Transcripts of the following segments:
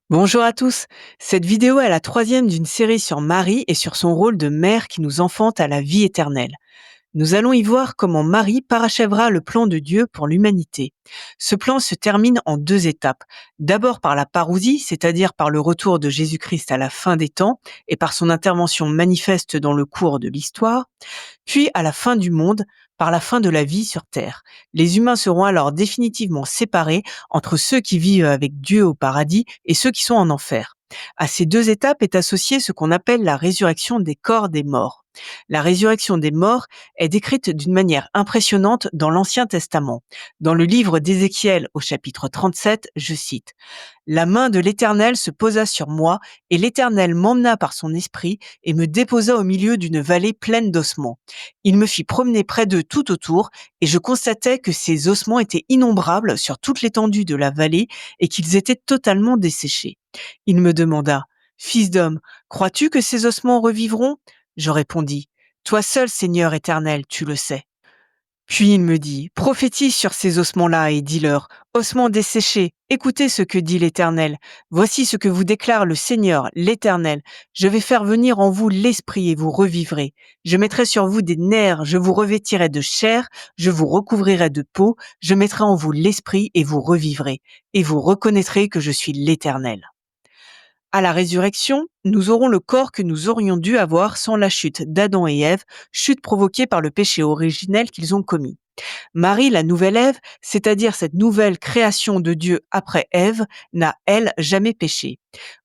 Bonjour à tous. Cette vidéo est la troisième d'une série sur Marie et sur son rôle de mère qui nous enfante à la vie éternelle. Nous allons y voir comment Marie parachèvera le plan de Dieu pour l'humanité. Ce plan se termine en deux étapes. D'abord par la parousie, c'est-à-dire par le retour de Jésus-Christ à la fin des temps et par son intervention manifeste dans le cours de l'histoire. Puis, à la fin du monde, par la fin de la vie sur Terre. Les humains seront alors définitivement séparés entre ceux qui vivent avec Dieu au paradis et ceux qui sont en enfer. À ces deux étapes est associée ce qu'on appelle la résurrection des corps des morts. La résurrection des morts est décrite d'une manière impressionnante dans l'Ancien Testament. Dans le livre d'Ézéchiel au chapitre 37, je cite: La main de l'Éternel se posa sur moi, et l'Éternel m'emmena par son esprit et me déposa au milieu d'une vallée pleine d'ossements. Il me fit promener près d'eux tout autour, et je constatai que ces ossements étaient innombrables sur toute l'étendue de la vallée et qu'ils étaient totalement desséchés. Il me demanda: Fils d'homme, crois-tu que ces ossements revivront? Je répondis: Toi seul, Seigneur éternel, tu le sais. Puis il me dit: Prophétise sur ces ossements-là et dis-leur: Ossements desséchés, écoutez ce que dit l'Éternel. Voici ce que vous déclare le Seigneur, l'Éternel. Je vais faire venir en vous l'esprit et vous revivrez. Je mettrai sur vous des nerfs, je vous revêtirai de chair, je vous recouvrirai de peau, je mettrai en vous l'esprit et vous revivrez. Et vous reconnaîtrez que je suis l'Éternel. À la résurrection, nous aurons le corps que nous aurions dû avoir sans la chute d'Adam et Ève, chute provoquée par le péché originel qu'ils ont commis. Marie, la nouvelle Ève, c'est-à-dire cette nouvelle création de Dieu après Ève, n'a, elle, jamais péché.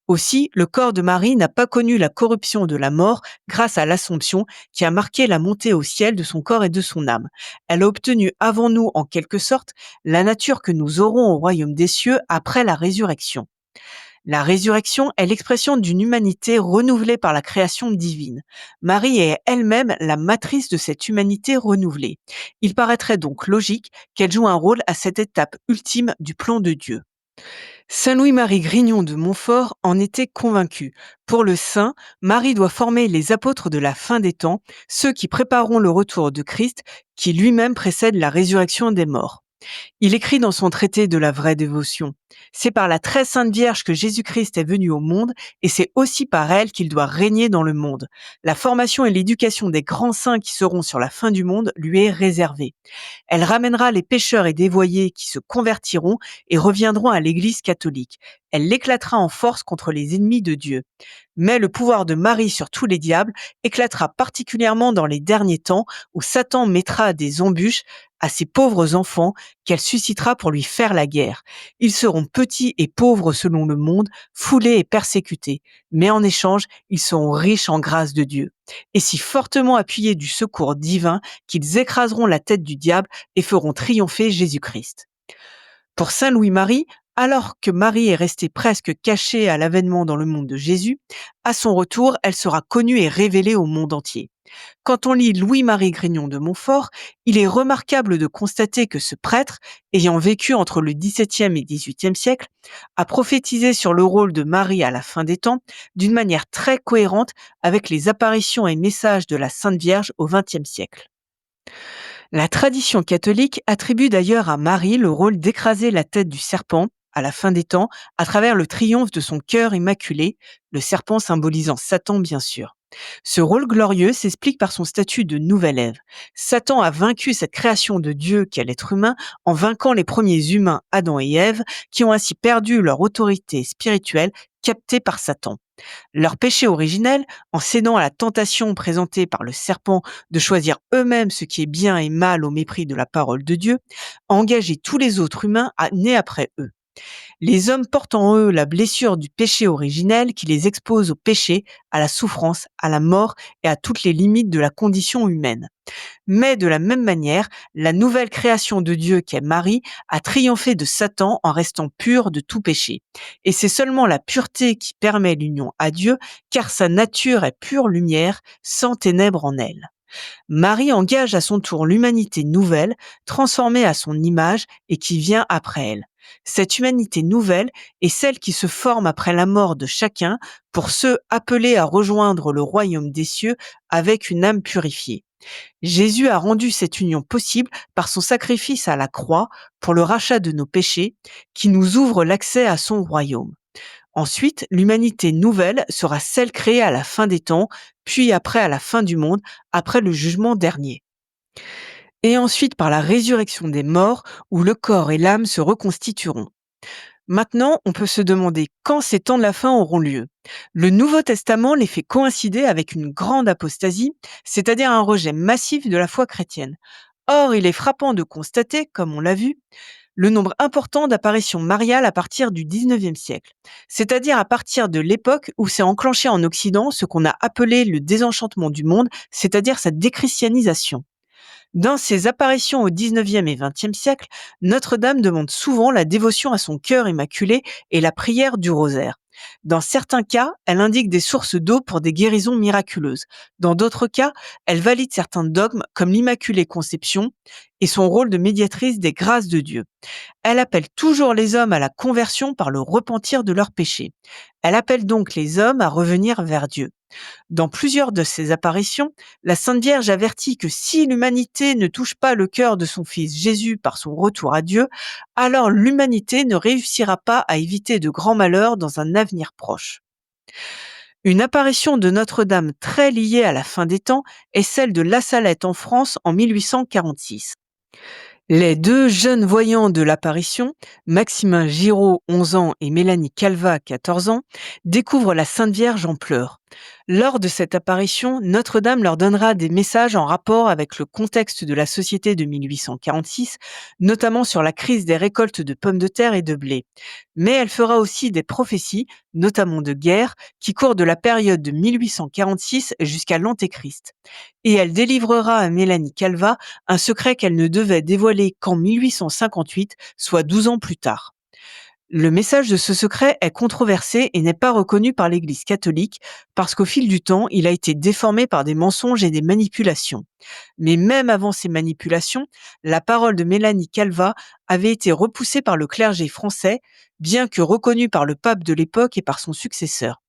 Aussi, le corps de Marie n'a pas connu la corruption de la mort grâce à l'Assomption qui a marqué la montée au ciel de son corps et de son âme. Elle a obtenu avant nous, en quelque sorte, la nature que nous aurons au royaume des cieux après la résurrection. La résurrection est l'expression d'une humanité renouvelée par la création divine. Marie est elle-même la matrice de cette humanité renouvelée. Il paraîtrait donc logique qu'elle joue un rôle à cette étape ultime du plan de Dieu. Saint Louis-Marie Grignon de Montfort en était convaincu. Pour le saint, Marie doit former les apôtres de la fin des temps, ceux qui prépareront le retour de Christ, qui lui-même précède la résurrection des morts. Il écrit dans son traité de la vraie dévotion: C'est par la très sainte Vierge que Jésus-Christ est venu au monde, et c'est aussi par elle qu'il doit régner dans le monde. La formation et l'éducation des grands saints qui seront sur la fin du monde lui est réservée. Elle ramènera les pécheurs et dévoyés qui se convertiront et reviendront à l'Église catholique. Elle l'éclatera en force contre les ennemis de Dieu. Mais le pouvoir de Marie sur tous les diables éclatera particulièrement dans les derniers temps où Satan mettra des embûches à ces pauvres enfants qu'elle suscitera pour lui faire la guerre. Ils seront petits et pauvres selon le monde, foulés et persécutés, mais en échange, ils seront riches en grâce de Dieu, et si fortement appuyés du secours divin qu'ils écraseront la tête du diable et feront triompher Jésus-Christ. Pour Saint Louis-Marie, alors que Marie est restée presque cachée à l'avènement dans le monde de Jésus, à son retour, elle sera connue et révélée au monde entier. Quand on lit Louis-Marie Grignon de Montfort, il est remarquable de constater que ce prêtre, ayant vécu entre le XVIIe et XVIIIe siècle, a prophétisé sur le rôle de Marie à la fin des temps d'une manière très cohérente avec les apparitions et messages de la Sainte Vierge au XXe siècle. La tradition catholique attribue d'ailleurs à Marie le rôle d'écraser la tête du serpent à la fin des temps à travers le triomphe de son cœur immaculé, le serpent symbolisant Satan bien sûr. Ce rôle glorieux s'explique par son statut de nouvelle Ève. Satan a vaincu cette création de Dieu qu'est l'être humain en vainquant les premiers humains Adam et Ève qui ont ainsi perdu leur autorité spirituelle captée par Satan. Leur péché originel, en cédant à la tentation présentée par le serpent de choisir eux-mêmes ce qui est bien et mal au mépris de la parole de Dieu, a engagé tous les autres humains nés après eux. Les hommes portent en eux la blessure du péché originel qui les expose au péché, à la souffrance, à la mort et à toutes les limites de la condition humaine. Mais de la même manière, la nouvelle création de Dieu qu'est Marie a triomphé de Satan en restant pure de tout péché. Et c'est seulement la pureté qui permet l'union à Dieu, car sa nature est pure lumière, sans ténèbres en elle. Marie engage à son tour l'humanité nouvelle, transformée à son image et qui vient après elle. Cette humanité nouvelle est celle qui se forme après la mort de chacun pour ceux appelés à rejoindre le royaume des cieux avec une âme purifiée. Jésus a rendu cette union possible par son sacrifice à la croix pour le rachat de nos péchés, qui nous ouvre l'accès à son royaume. Ensuite, l'humanité nouvelle sera celle créée à la fin des temps, puis après à la fin du monde, après le jugement dernier. Et ensuite par la résurrection des morts, où le corps et l'âme se reconstitueront. Maintenant, on peut se demander quand ces temps de la fin auront lieu. Le Nouveau Testament les fait coïncider avec une grande apostasie, c'est-à-dire un rejet massif de la foi chrétienne. Or, il est frappant de constater, comme on l'a vu, le nombre important d'apparitions mariales à partir du 19e siècle, c'est-à-dire à partir de l'époque où s'est enclenché en Occident ce qu'on a appelé le désenchantement du monde, c'est-à-dire sa déchristianisation. Dans ses apparitions au 19e et 20e siècle, Notre-Dame demande souvent la dévotion à son cœur immaculé et la prière du rosaire. Dans certains cas, elle indique des sources d'eau pour des guérisons miraculeuses. Dans d'autres cas, elle valide certains dogmes comme l'Immaculée Conception et son rôle de médiatrice des grâces de Dieu. Elle appelle toujours les hommes à la conversion par le repentir de leurs péchés. Elle appelle donc les hommes à revenir vers Dieu. Dans plusieurs de ses apparitions, la Sainte Vierge avertit que si l'humanité ne touche pas le cœur de son Fils Jésus par son retour à Dieu, alors l'humanité ne réussira pas à éviter de grands malheurs dans un avenir proche. Une apparition de Notre-Dame très liée à la fin des temps est celle de La Salette en France en 1846. Les deux jeunes voyants de l'apparition, Maximin Giraud, 11 ans, et Mélanie Calva, 14 ans, découvrent la Sainte Vierge en pleurs. Lors de cette apparition, Notre-Dame leur donnera des messages en rapport avec le contexte de la société de 1846, notamment sur la crise des récoltes de pommes de terre et de blé. Mais elle fera aussi des prophéties, notamment de guerre, qui courent de la période de 1846 jusqu'à l'Antéchrist. Et elle délivrera à Mélanie Calva un secret qu'elle ne devait dévoiler qu'en 1858, soit 12 ans plus tard. Le message de ce secret est controversé et n'est pas reconnu par l'Église catholique parce qu'au fil du temps, il a été déformé par des mensonges et des manipulations. Mais même avant ces manipulations, la parole de Mélanie Calva avait été repoussée par le clergé français, bien que reconnue par le pape de l'époque et par son successeur.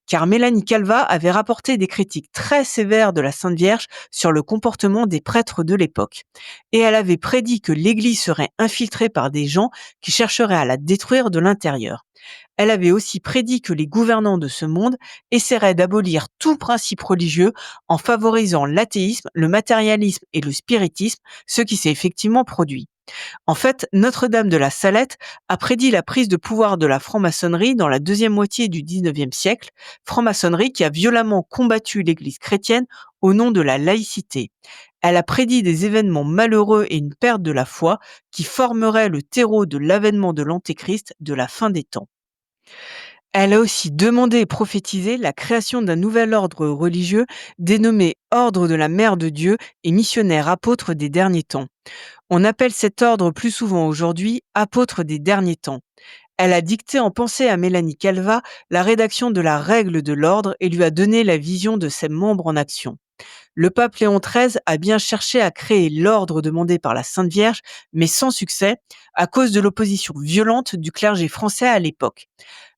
Car Mélanie Calva avait rapporté des critiques très sévères de la Sainte Vierge sur le comportement des prêtres de l'époque. Et elle avait prédit que l'Église serait infiltrée par des gens qui chercheraient à la détruire de l'intérieur. Elle avait aussi prédit que les gouvernants de ce monde essaieraient d'abolir tout principe religieux en favorisant l'athéisme, le matérialisme et le spiritisme, ce qui s'est effectivement produit. En fait, Notre-Dame de la Salette a prédit la prise de pouvoir de la franc-maçonnerie dans la deuxième moitié du XIXe siècle, franc-maçonnerie qui a violemment combattu l'Église chrétienne au nom de la laïcité. Elle a prédit des événements malheureux et une perte de la foi qui formeraient le terreau de l'avènement de l'Antéchrist de la fin des temps. Elle a aussi demandé et prophétisé la création d'un nouvel ordre religieux dénommé Ordre de la Mère de Dieu et missionnaire apôtre des derniers temps. On appelle cet ordre plus souvent aujourd'hui apôtre des derniers temps. Elle a dicté en pensée à Mélanie Calva la rédaction de la règle de l'ordre et lui a donné la vision de ses membres en action. Le pape Léon XIII a bien cherché à créer l'ordre demandé par la Sainte Vierge, mais sans succès, à cause de l'opposition violente du clergé français à l'époque.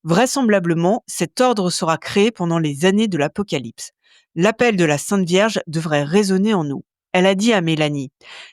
Vraisemblablement, cet ordre sera créé pendant les années de l'Apocalypse. L'appel de la Sainte Vierge devrait résonner en nous. Elle a dit à Mélanie: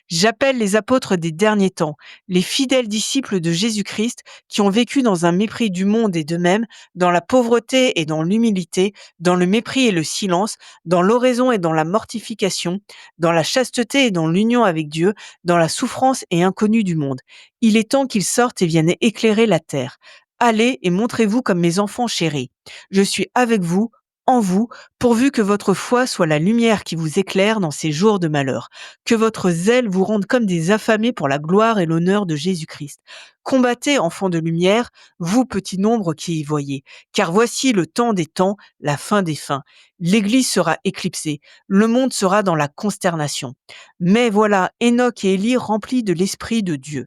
«J'appelle les apôtres des derniers temps, les fidèles disciples de Jésus-Christ qui ont vécu dans un mépris du monde et d'eux-mêmes, dans la pauvreté et dans l'humilité, dans le mépris et le silence, dans l'oraison et dans la mortification, dans la chasteté et dans l'union avec Dieu, dans la souffrance et inconnue du monde. Il est temps qu'ils sortent et viennent éclairer la terre. Allez et montrez-vous comme mes enfants chéris. Je suis avec vous, en vous, pourvu que votre foi soit la lumière qui vous éclaire dans ces jours de malheur. Que votre zèle vous rende comme des affamés pour la gloire et l'honneur de Jésus-Christ. Combattez, enfants de lumière, vous petits nombres qui y voyez, car voici le temps des temps, la fin des fins. L'Église sera éclipsée, le monde sera dans la consternation. Mais voilà Enoch et Élie remplis de l'Esprit de Dieu.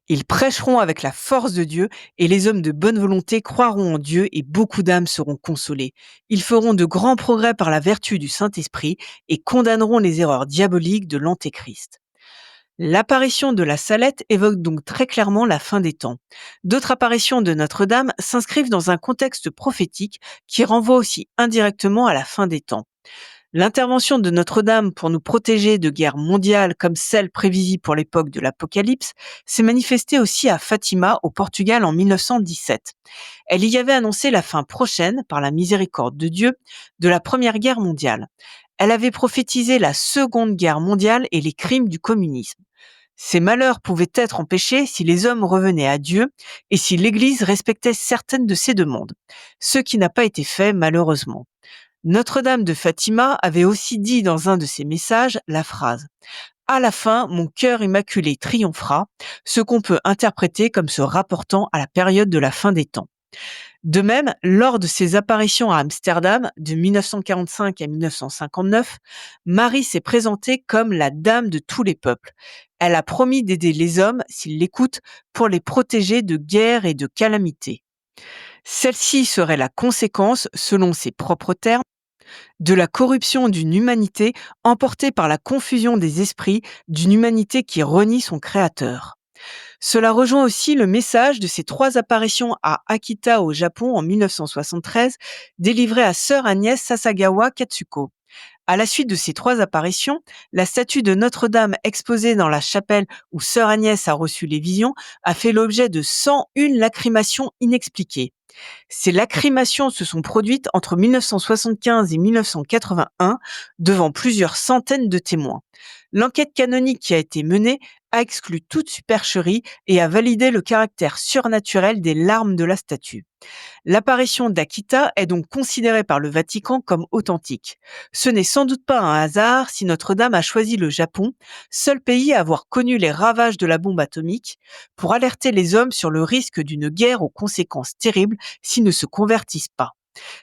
Ils prêcheront avec la force de Dieu et les hommes de bonne volonté croiront en Dieu et beaucoup d'âmes seront consolées. Ils feront de grands progrès par la vertu du Saint-Esprit et condamneront les erreurs diaboliques de l'Antéchrist. L'apparition de la Salette évoque donc très clairement la fin des temps. D'autres apparitions de Notre-Dame s'inscrivent dans un contexte prophétique qui renvoie aussi indirectement à la fin des temps. L'intervention de Notre-Dame pour nous protéger de guerres mondiales comme celle prévisible pour l'époque de l'Apocalypse s'est manifestée aussi à Fatima, au Portugal, en 1917. Elle y avait annoncé la fin prochaine, par la miséricorde de Dieu, de la Première Guerre mondiale. Elle avait prophétisé la Seconde Guerre mondiale et les crimes du communisme. Ces malheurs pouvaient être empêchés si les hommes revenaient à Dieu et si l'Église respectait certaines de ses demandes, ce qui n'a pas été fait malheureusement. Notre-Dame de Fatima avait aussi dit dans un de ses messages la phrase: «À la fin, mon cœur immaculé triomphera», ce qu'on peut interpréter comme se rapportant à la période de la fin des temps. De même, lors de ses apparitions à Amsterdam de 1945 à 1959, Marie s'est présentée comme la dame de tous les peuples. Elle a promis d'aider les hommes, s'ils l'écoutent, pour les protéger de guerres et de calamités. Celle-ci serait la conséquence, selon ses propres termes, de la corruption d'une humanité emportée par la confusion des esprits, d'une humanité qui renie son Créateur. Cela rejoint aussi le message de ses 3 apparitions à Akita au Japon en 1973, délivrées à sœur Agnès Sasagawa Katsuko. À la suite de ces 3 apparitions, la statue de Notre-Dame exposée dans la chapelle où sœur Agnès a reçu les visions a fait l'objet de 101 lacrymations inexpliquées. Ces lacrymations se sont produites entre 1975 et 1981 devant plusieurs centaines de témoins. L'enquête canonique qui a été menée a exclu toute supercherie et a validé le caractère surnaturel des larmes de la statue. L'apparition d'Akita est donc considérée par le Vatican comme authentique. Ce n'est sans doute pas un hasard si Notre-Dame a choisi le Japon, seul pays à avoir connu les ravages de la bombe atomique, pour alerter les hommes sur le risque d'une guerre aux conséquences terribles s'ils ne se convertissent pas.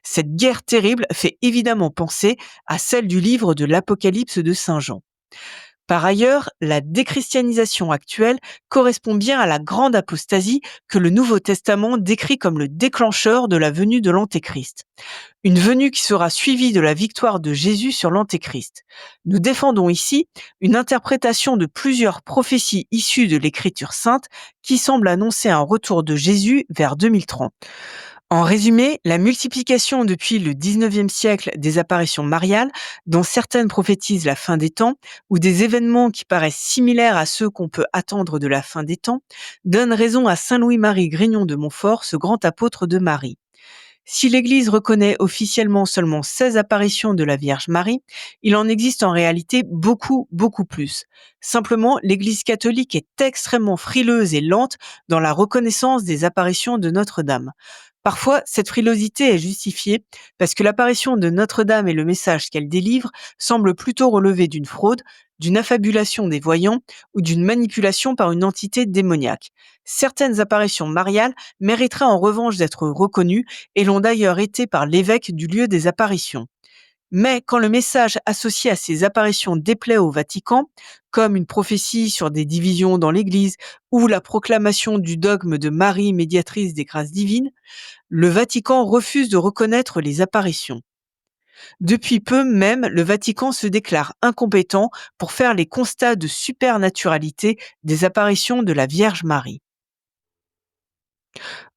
Cette guerre terrible fait évidemment penser à celle du livre de l'Apocalypse de Saint Jean. Par ailleurs, la déchristianisation actuelle correspond bien à la grande apostasie que le Nouveau Testament décrit comme le déclencheur de la venue de l'Antéchrist. Une venue qui sera suivie de la victoire de Jésus sur l'Antéchrist. Nous défendons ici une interprétation de plusieurs prophéties issues de l'Écriture sainte qui semblent annoncer un retour de Jésus vers 2030. En résumé, la multiplication depuis le 19e siècle des apparitions mariales, dont certaines prophétisent la fin des temps, ou des événements qui paraissent similaires à ceux qu'on peut attendre de la fin des temps, donne raison à saint Louis-Marie Grignon de Montfort, ce grand apôtre de Marie. Si l'Église reconnaît officiellement seulement 16 apparitions de la Vierge Marie, il en existe en réalité beaucoup, beaucoup plus. Simplement, l'Église catholique est extrêmement frileuse et lente dans la reconnaissance des apparitions de Notre-Dame. Parfois, cette frilosité est justifiée parce que l'apparition de Notre-Dame et le message qu'elle délivre semblent plutôt relever d'une fraude, d'une affabulation des voyants ou d'une manipulation par une entité démoniaque. Certaines apparitions mariales mériteraient en revanche d'être reconnues et l'ont d'ailleurs été par l'évêque du lieu des apparitions. Mais quand le message associé à ces apparitions déplaît au Vatican, comme une prophétie sur des divisions dans l'Église ou la proclamation du dogme de Marie médiatrice des grâces divines, le Vatican refuse de reconnaître les apparitions. Depuis peu même, le Vatican se déclare incompétent pour faire les constats de supernaturalité des apparitions de la Vierge Marie.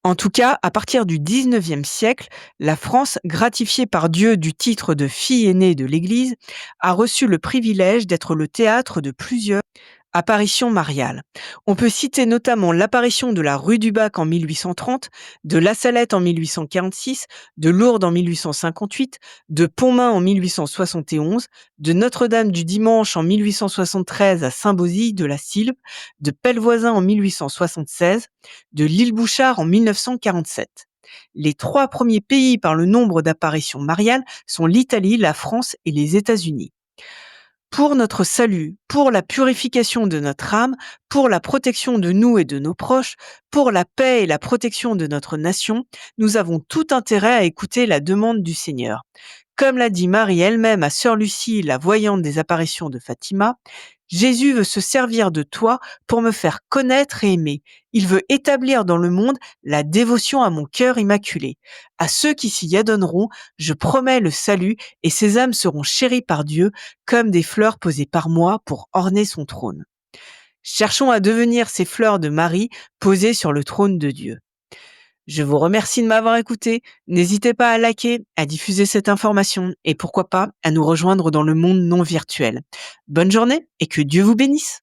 En tout cas, à partir du 19e siècle, la France, gratifiée par Dieu du titre de fille aînée de l'Église, a reçu le privilège d'être le théâtre de plusieurs apparitions mariales. On peut citer notamment l'apparition de la rue du Bac en 1830, de La Salette en 1846, de Lourdes en 1858, de Pontmain en 1871, de Notre-Dame du Dimanche en 1873 à Saint-Bauzille de la Silbe, de Pellevoisin en 1876, de l'Île Bouchard en 1947. Les 3 premiers pays par le nombre d'apparitions mariales sont l'Italie, la France et les États-Unis. Pour notre salut, pour la purification de notre âme, pour la protection de nous et de nos proches, pour la paix et la protection de notre nation, nous avons tout intérêt à écouter la demande du Seigneur. Comme l'a dit Marie elle-même à sœur Lucie, la voyante des apparitions de Fatima, Jésus veut se servir de toi pour me faire connaître et aimer. Il veut établir dans le monde la dévotion à mon cœur immaculé. À ceux qui s'y adonneront, je promets le salut et ces âmes seront chéries par Dieu comme des fleurs posées par moi pour orner son trône. Cherchons à devenir ces fleurs de Marie posées sur le trône de Dieu. Je vous remercie de m'avoir écouté. N'hésitez pas à liker, à diffuser cette information et pourquoi pas à nous rejoindre dans le monde non virtuel. Bonne journée et que Dieu vous bénisse.